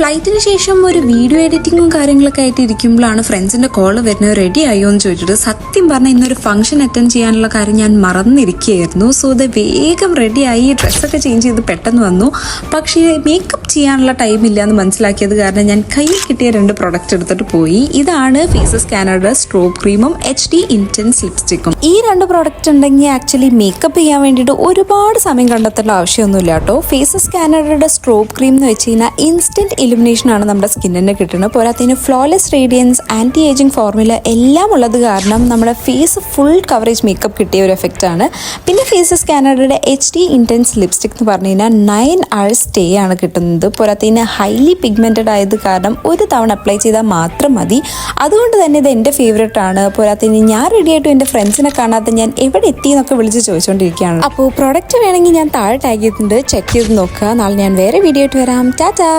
ഫ്ലൈറ്റിന് ശേഷം ഒരു വീഡിയോ എഡിറ്റിങ്ങും കാര്യങ്ങളൊക്കെ ആയിട്ട് ഇരിക്കുമ്പോഴാണ് ഫ്രണ്ട്സിന്റെ കോള് വരുന്നത്. റെഡി ആയോ എന്ന് ചോദിച്ചിട്ട് സത്യം പറഞ്ഞാൽ ഇന്നൊരു ഫംഗ്ഷൻ അറ്റൻഡ് ചെയ്യാനുള്ള കാര്യം ഞാൻ മറന്നിരിക്കുകയായിരുന്നു. സോ അത് വേഗം റെഡിയായി ഡ്രസ്സൊക്കെ ചേഞ്ച് ചെയ്ത് പെട്ടെന്ന് വന്നു. പക്ഷേ മേക്കപ്പ് ചെയ്യാനുള്ള ടൈമില്ല എന്ന് മനസ്സിലാക്കിയത് കാരണം ഞാൻ കയ്യിൽ കിട്ടിയ 2 പ്രൊഡക്റ്റ് എടുത്തിട്ട് പോയി. ഇതാണ് ഫേസസ് കാനഡയുടെ സ്ട്രോബ് ക്രീമും HD ഇന്റൻസ് ലിപ്സ്റ്റിക്കും. ഈ 2 പ്രൊഡക്റ്റ് ഉണ്ടെങ്കിൽ ആക്ച്വലി മേക്കപ്പ് ചെയ്യാൻ വേണ്ടിയിട്ട് ഒരുപാട് സമയം കണ്ടെത്തേണ്ട ആവശ്യമൊന്നുമില്ല കേട്ടോ. ഫേസസ് കാനഡയുടെ സ്ട്രോബ് ക്രീം എന്ന് വെച്ച് കഴിഞ്ഞാൽ ഇൻസ്റ്റന്റ് ഇലുമിനേഷൻ ആണ് നമ്മുടെ സ്കിന്നിന് കിട്ടുന്നത്. പോരാത്തതിന് flawless radiance, anti ageing formula എല്ലാം ഉള്ളത് കാരണം നമ്മുടെ ഫേസ് ഫുൾ കവറേജ് മേക്കപ്പ് കിട്ടിയ ഒരു എഫക്റ്റ് ആണ്. പിന്നെ ഫേസസ് കാനഡയുടെ HD ഇന്റൻസ് ലിപ്സ്റ്റിക് എന്ന് പറഞ്ഞു കഴിഞ്ഞാൽ 9 hours സ്റ്റേ ആണ് കിട്ടുന്നത്. പോരാത്തതിന് ഹൈലി പിഗ്മെന്റഡ് ആയത് കാരണം ഒരു തവണ അപ്ലൈ ചെയ്താൽ മാത്രം മതി. അതുകൊണ്ട് തന്നെ ഇത് എൻ്റെ ഫേവറേറ്റ് ആണ്. പോരാത്തതിന് ഞാൻ റെഡി ആയിട്ടും എൻ്റെ ഫ്രണ്ട്സിനെ കാണാതെ ഞാൻ എവിടെ എത്തി എന്നൊക്കെ വിളിച്ച് ചോദിച്ചുകൊണ്ടിരിക്കുകയാണ്. അപ്പോൾ പ്രോഡക്റ്റ് വേണമെങ്കിൽ ഞാൻ താഴെ ടാഗ് ചെയ്തിട്ടുണ്ട്, ചെക്ക് ചെയ്ത് നോക്കുക. നാളെ ഞാൻ വേറെ വീഡിയോ ആയിട്ട് വരാം. ടാറ്റാ.